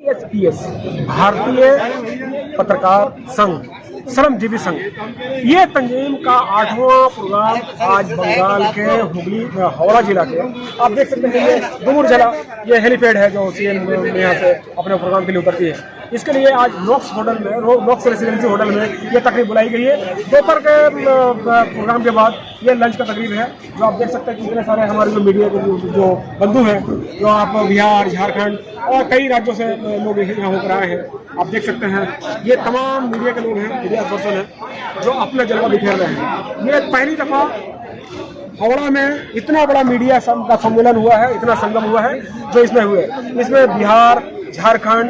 BSPS भारतीय पत्रकार संघ श्रमजीवी संघ, ये तंजीम का 8वां प्रोग्राम आज बंगाल के हुगली हावड़ा जिला के, आप देख सकते हैं ये दूर जला ये हेलीपैड है जो CM यहाँ से अपने प्रोग्राम के लिए उतरती है। इसके लिए आज नॉक्स होटल में, नॉक्स रेसिडेंसी होटल में ये तकरीब बुलाई गई है। दोपहर के प्रोग्राम के बाद ये लंच का तकरीब है, जो आप देख सकते हैं कि इतने सारे हमारे जो मीडिया के जो बंधु हैं, जो आप बिहार, झारखंड और कई राज्यों से लोग यहाँ होकर आए हैं, आप देख सकते हैं ये तमाम मीडिया के लोग हैं, मीडिया पर्सन हैं जो अपना जलवा बिखेर रहे हैं। ये पहली दफ़ा हावड़ा में इतना बड़ा मीडिया का सम्मेलन हुआ है, इतना संगम हुआ है जो इसमें हुए। इसमें बिहार, झारखंड,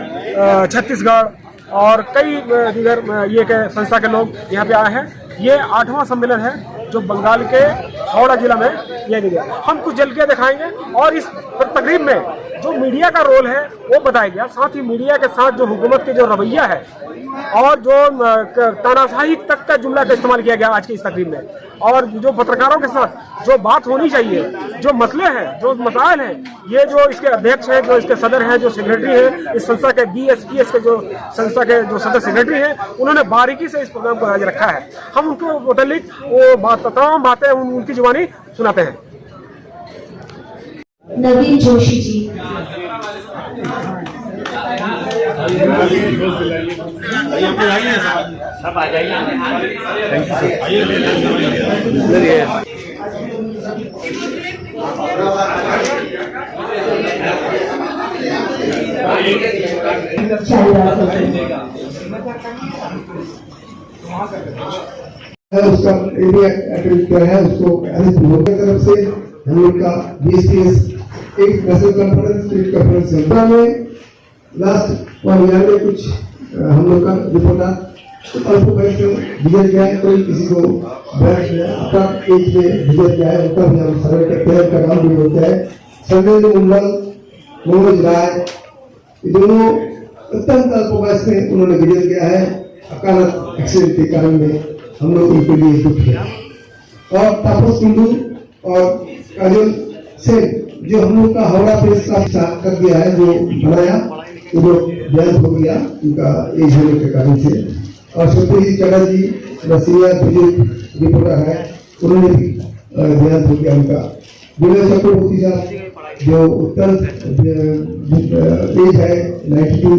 छत्तीसगढ़ और कई दीगर ये के संस्था के लोग यहाँ पे आए हैं। ये 8वां सम्मेलन है जो बंगाल के हावड़ा जिला में किया गया। हम कुछ झलकियाँ दिखाएंगे और इस तकरीब में जो मीडिया का रोल है वो बताया गया, साथ ही मीडिया के साथ जो हुकूमत के जो रवैया है और जो तानाशाही तक का जुमला का इस्तेमाल किया गया आज की इस तकरीब में, और जो पत्रकारों के साथ जो बात होनी चाहिए, जो मसले हैं, जो मसाइल हैं, ये जो इसके अध्यक्ष हैं, जो इसके सदर हैं, जो सेक्रेटरी हैं, इस संस्था के BSPS के जो संस्था के जो सदस्य सेक्रेटरी हैं, उन्होंने बारीकी से इस प्रोग्राम को आज रखा है। हम उनको मुतल्लिक वो तमाम बातें उनकी जुबानी सुनाते हैं। नवीन जोशी जी, सब आ जाइए। उसका एरिया अटेंड किया है, उसको की तरफ से हम लोग का BSPS एक नेशनल कॉन्फ्रेंस, स्टेट कॉन्फ्रेंस में लास्ट 1 ईयर में कुछ हम लोग का रिपोर्टर अल्प वयस में गुजर गया है, कोई किसी को अपना एज में गुजर गया है, उनका भी हम सर्वे करते हैं, उनका नाम भी होता है। संजय मंडल, मनोज राय, ये दोनों अत्यंत अल्प वयस में उन्होंने गुजर गया है अकाल एक्सीडेंट के कारण में। हम लोग उनके लिए दुख है। और तापस कुंडू और काजल सेन जो हम लोग का हावड़ा प्रेस का साथ कर दिया है, जो बनाया वो बयान हो गया उनका एज होने के कारण से। और सत्यजीत चटर्जी रसिया बुजुर्ग रिपोर्टर है, उन्होंने भी बयान हो गया उनका। विनय चक्रवर्ती साहब जो उत्तर एज है 92,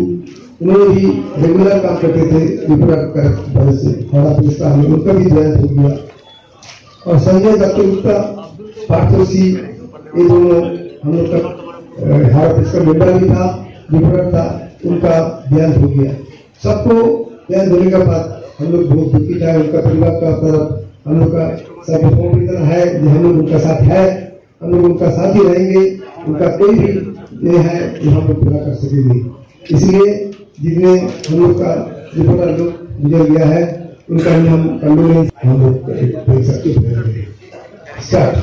उन्होंने भी रेगुलर काम करते थे रिपोर्टर का से हावड़ा प्रेस का, उनका भी बयान हो गया। और संजय दत्त गुप्ता, पार्थोसी, ये दोनों हम लोग का हावड़ा प्रेस का मेंबर भी था, रिपोर्टर था, उनका बयान हो गया। सबको बयान होने के बाद हम लोग बहुत दुखी था। उनका परिवार का तरफ हम लोग का सब है जो हम लोग उनका साथ है, हम लोग उनका साथ ही रहेंगे। उनका कोई भी ये है जो हम लोग पूरा कर सकेंगे। इसलिए जितने हम लोग का रिपोर्टर लोग गुजर गया है उनका भी हम कंडोलेंस हम लोग देख सकते हैं। स्टार्ट।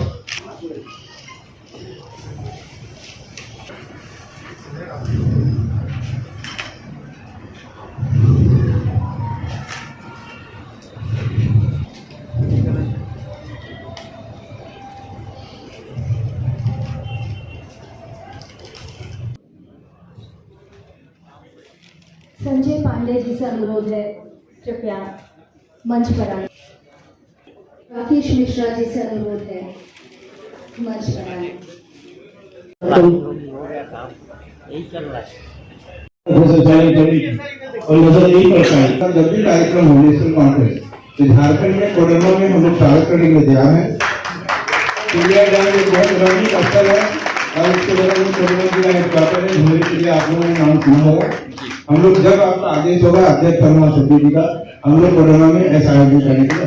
संजय पांडे जी से अनुरोध है, कृपया मंच पर आए। राकेश मिश्रा जी से अनुरोध है, मंच पर आए। और नजर नहीं पड़ पाई जब भी कार्यक्रम हो नेशनल कॉन्फ्रेंस, तो झारखंड में कोडरमा में हम लोग स्वागत करने के लिए तैयार है। इंडिया डैम एक बहुत रमणीक स्थल है और इसके बगल में कोडरमा जिला हेडक्वार्टर है, धोरी के लिए आप लोगों ने नाम सुना होगा। हम लोग जब आपका आदेश होगा अध्यक्ष फरमा सभी जी का, हम लोग कोडरमा में ऐसा आयोजन करने के लिए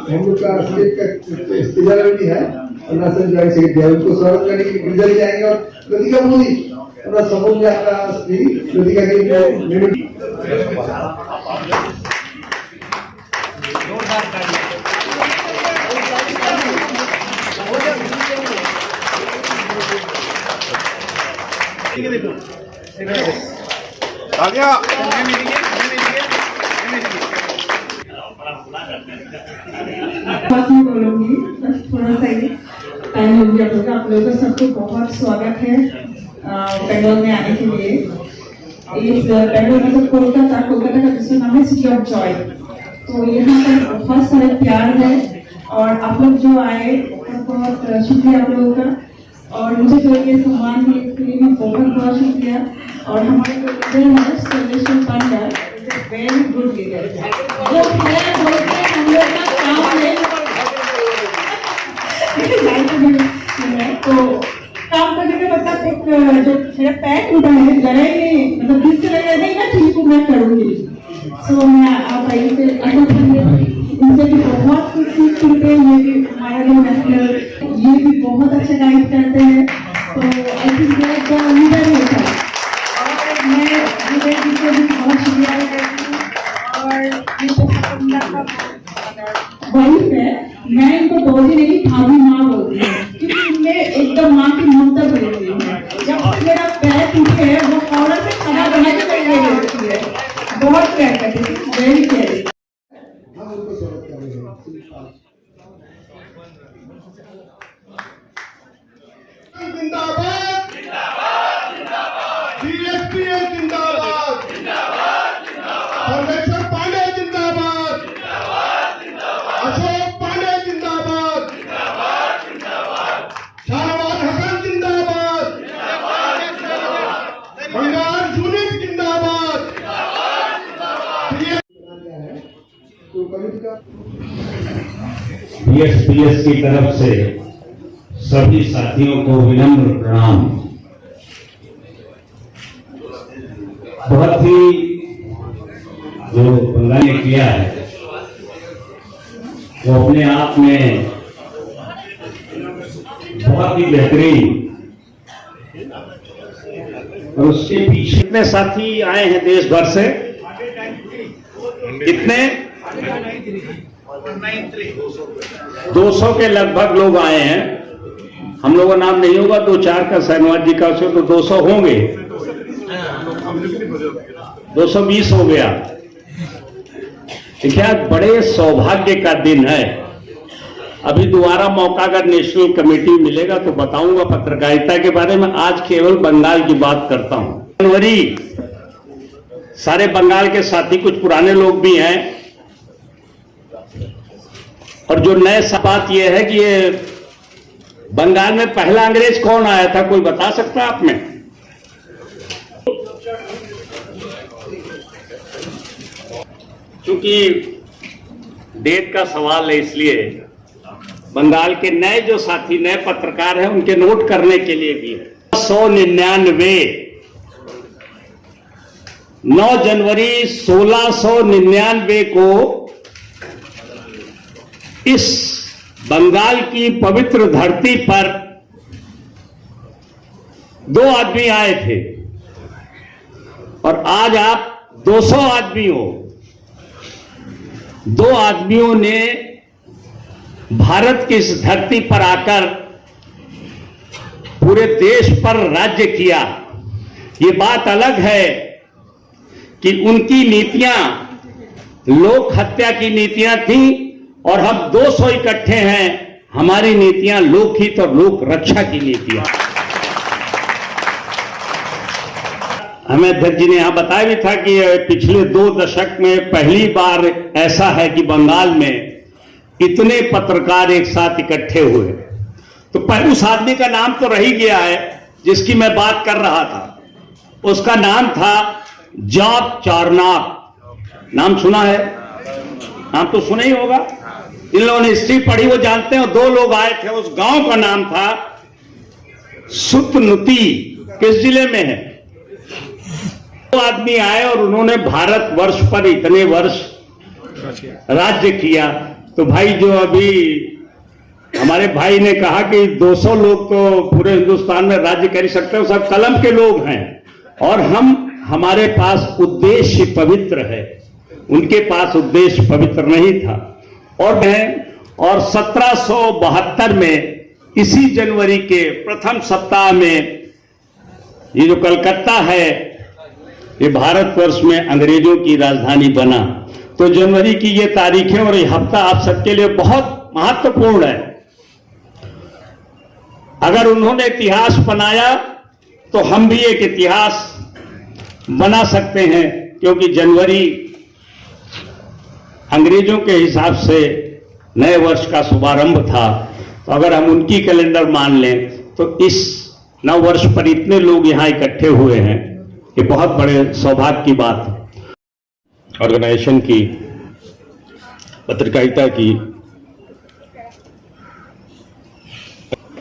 हम लोग का स्टेट का स्पेशलिटी है अरुणाचल जॉइंट सेक्रेटरी, उनको स्वागत करने के लिए गुजर जाएंगे। और लतिका मोदी अपना सपोर्ट में आपका स्त्री लतिका के थोड़ा सा टाइम हो गया होगा। आप लोगों का सबको बहुत स्वागत है बेंगलोर में आने के लिए। इस बेंगलोर मतलब कोलकाता का दूसरा नाम है सिटी ऑफ जॉय। तो यहाँ पर बहुत सारे प्यार है और आप लोग जो आए बहुत शुक्रिया आप लोगों का। और मुझे जो ये सम्मान दिए इसके लिए भी बहुत बहुत शुक्रिया। और हमारे जो लीडर है Sarveshwar Pandya, very good leader, जो है बोलते हैं हम लोग का काम है तो काम करने के मतलब एक जो मेरा पैक होता है लड़ा ही नहीं, मतलब दिल से लगा नहीं मैं ठीक हूँ मैं करूँगी। तो मैं आप आइए फिर इनसे भी बहुत कुछ सीख सकते हैं। ये भी हमारा जो नेशनल ये भी बहुत अच्छा गाइड करते हैं। तो आई थिंक लीडर है सर। और मैं लीडर जी को भी बहुत शुक्रिया अदा करती हूँ। और ये वाइफ है, मैं इनको दोजी नहीं भाभी माँ बोलती हूँ क्योंकि इनमें एकदम माँ की ममता भरी हुई है। जब से मेरा पैर टूटे है वो औरत से खाना बना के पहले होती है, बहुत प्यार करती है, वेरी केयरिंग। हम उनको स्वागत कर रहे हैं। जिंदाबाद जिंदाबाद जिंदाबाद, बीएसपीएल जिंदाबाद जिंदाबाद जिंदाबाद, परमेश्वर पांडे जिंदाबाद जिंदाबाद जिंदाबाद, अशोक पांडे जिंदाबाद जिंदाबाद जिंदाबाद, शाहनवाज हसन जिंदाबाद जिंदाबाद जिंदाबाद, बंगाल यूनिट जिंदाबाद जिंदाबाद जिंदाबाद। तो कमिटी का बीएसपीएस की तरफ से सभी साथियों को विनम्र प्रणाम। बहुत ही जो बंगाल ने किया है वो अपने आप में बहुत ही बेहतरीन, और उसके पीछे कितने साथी आए हैं देश भर से? कितने? 200 के लगभग लोग आए हैं। हम लोगों का नाम नहीं होगा, 2-4 का सहनवाज जी का तो 200 होंगे, 220 हो गया। देखिए आज बड़े सौभाग्य का दिन है। अभी दोबारा मौका अगर नेशनल कमेटी मिलेगा तो बताऊंगा पत्रकारिता के बारे में। आज केवल बंगाल की बात करता हूं। जनवरी सारे बंगाल के साथी, कुछ पुराने लोग भी हैं, और जो नए बात यह है कि ये बंगाल में पहला अंग्रेज कौन आया था, कोई बता सकता है आप में? क्योंकि डेट का सवाल है इसलिए बंगाल के नए जो साथी नए पत्रकार हैं उनके नोट करने के लिए भी 999 9 जनवरी 1699 को इस बंगाल की पवित्र धरती पर 2 आदमी आए थे, और आज आप 200 आदमी हो। 2 आदमियों ने भारत की इस धरती पर आकर पूरे देश पर राज्य किया। ये बात अलग है कि उनकी नीतियां लोक हत्या की नीतियां थी, और हम 200 इकट्ठे हैं, हमारी नीतियां लोकहित और लोक रक्षा की नीतियां। हमें अध्यक्ष जी ने यहां बताया भी था कि पिछले 2 दशक में पहली बार ऐसा है कि बंगाल में इतने पत्रकार एक साथ इकट्ठे हुए। तो उस आदमी का नाम तो रह ही गया है जिसकी मैं बात कर रहा था। उसका नाम था जॉब चारनाक। नाम सुना है? नाम तो सुना ही होगा। इन लोगों ने हिस्ट्री पढ़ी वो जानते हैं। 2 लोग आए थे, उस गांव का नाम था सुतनुती। किस जिले में है? 2 आदमी आए और उन्होंने भारत वर्ष पर इतने वर्ष राज्य किया। तो भाई जो अभी हमारे भाई ने कहा कि 200 लोग तो पूरे हिंदुस्तान में राज्य कर ही सकते हैं, सब कलम के लोग हैं, और हमारे पास उद्देश्य पवित्र है, उनके पास उद्देश्य पवित्र नहीं था। और 1772 में इसी जनवरी के प्रथम सप्ताह में ये जो कलकत्ता है ये भारतवर्ष में अंग्रेजों की राजधानी बना। तो जनवरी की ये तारीखें और ये हफ्ता आप सबके लिए बहुत महत्वपूर्ण है। अगर उन्होंने इतिहास बनाया तो हम भी एक इतिहास बना सकते हैं, क्योंकि जनवरी अंग्रेजों के हिसाब से नए वर्ष का शुभारंभ था। तो अगर हम उनकी कैलेंडर मान लें तो इस नव वर्ष पर इतने लोग यहां इकट्ठे हुए हैं, ये बहुत बड़े सौभाग्य की बात है। ऑर्गेनाइजेशन की, पत्रकारिता की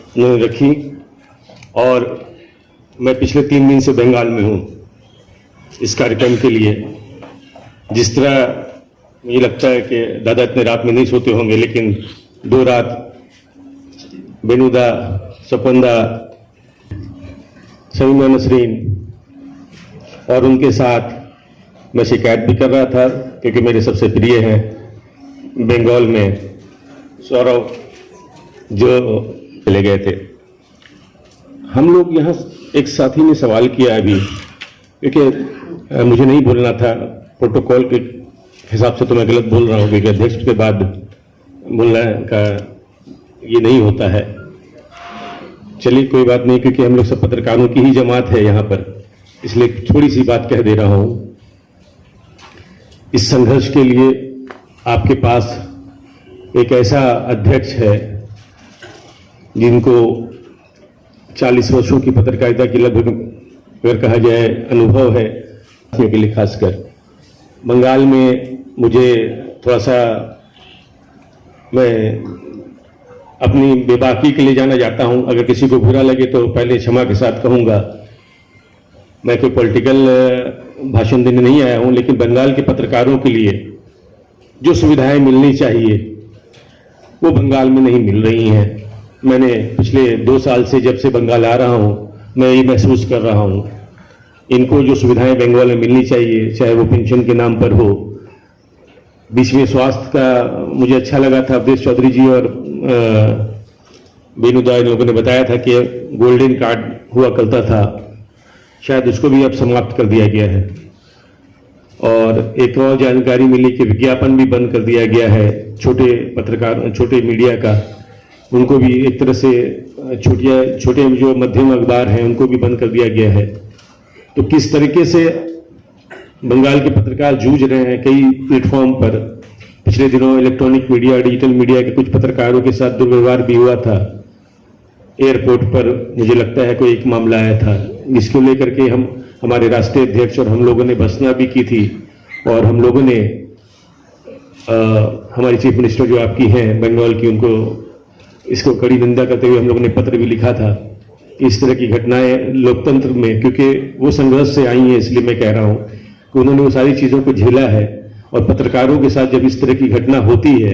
उन्होंने रखी, और मैं पिछले 3 दिन से बंगाल में हूँ इस कार्यक्रम के लिए। जिस तरह मुझे लगता है कि दादा इतने रात में नहीं सोते होंगे, लेकिन 2 रात बेनुदा, सपंदा, समीमा नसरीन और उनके साथ मैं शिकायत भी कर रहा था, क्योंकि मेरे सबसे प्रिय हैं बंगाल में सौरव जो चले गए थे। हम लोग यहाँ, एक साथी ने सवाल किया अभी, क्योंकि मुझे नहीं बोलना था, प्रोटोकॉल के हिसाब से तो मैं गलत बोल रहा हूँ, क्योंकि अध्यक्ष के बाद बोलना का ये नहीं होता है। चलिए कोई बात नहीं, क्योंकि हम लोग सब पत्रकारों की ही जमात है यहाँ पर, इसलिए थोड़ी सी बात कह दे रहा हूँ। इस संघर्ष के लिए आपके पास एक ऐसा अध्यक्ष है जिनको 40 वर्षों की पत्रकारिता की लगभग, अगर कहा जाए, अनुभव है के लिए। खासकर बंगाल में मुझे थोड़ा सा, मैं अपनी बेबाकी के लिए जाना जाता हूं। अगर किसी को बुरा लगे तो पहले क्षमा के साथ कहूंगा। मैं कोई पॉलिटिकल भाषण देने नहीं आया हूं, लेकिन बंगाल के पत्रकारों के लिए जो सुविधाएं मिलनी चाहिए वो बंगाल में नहीं मिल रही हैं। मैंने पिछले 2 साल से, जब से बंगाल आ रहा हूं, मैं ये महसूस कर रहा हूं, इनको जो सुविधाएं बंगाल में मिलनी चाहिए, चाहे वो पेंशन के नाम पर हो। बीच में स्वास्थ्य का मुझे अच्छा लगा था, अवधेश चौधरी जी और बेनुदा इन लोगों ने बताया था कि गोल्डन कार्ड हुआ करता था, शायद उसको भी अब समाप्त कर दिया गया है। और एक और जानकारी मिली कि विज्ञापन भी बंद कर दिया गया है, छोटे पत्रकार, छोटे मीडिया का, उनको भी एक तरह से छोटे जो मध्यम अखबार हैं उनको भी बंद कर दिया गया है। तो किस तरीके से बंगाल के पत्रकार जूझ रहे हैं कई प्लेटफॉर्म पर। पिछले दिनों इलेक्ट्रॉनिक मीडिया, डिजिटल मीडिया के कुछ पत्रकारों के साथ दुर्व्यवहार भी हुआ था एयरपोर्ट पर। मुझे लगता है कोई एक मामला आया था, जिसको लेकर के हमारे राष्ट्रीय अध्यक्ष और हम लोगों ने भर्त्सना भी की थी। और हम लोगों ने हमारी चीफ मिनिस्टर जो आपकी हैं बंगाल की, उनको इसको कड़ी निंदा करते हुए हम लोगों ने पत्र भी लिखा था। इस तरह की घटनाएं लोकतंत्र में, क्योंकि वो संघर्ष से आई हैं, इसलिए मैं कह रहा हूं कि उन्होंने वो सारी चीजों को झेला है। और पत्रकारों के साथ जब इस तरह की घटना होती है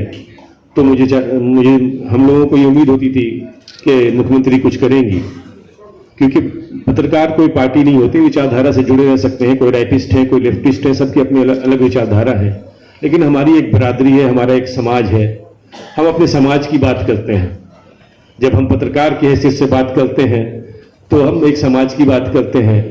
तो मुझे हम लोगों को ये उम्मीद होती थी कि मुख्यमंत्री कुछ करेंगी, क्योंकि पत्रकार कोई पार्टी नहीं होती, विचारधारा से जुड़े रह सकते हैं। कोई राइटिस्ट है, कोई लेफ्टिस्ट है, सबकी अपनी अलग विचारधारा है। लेकिन हमारी एक बरादरी है, हमारा एक समाज है, हम अपने समाज की बात करते हैं। जब हम पत्रकार की हैसियत से बात करते हैं तो हम एक समाज की बात करते हैं।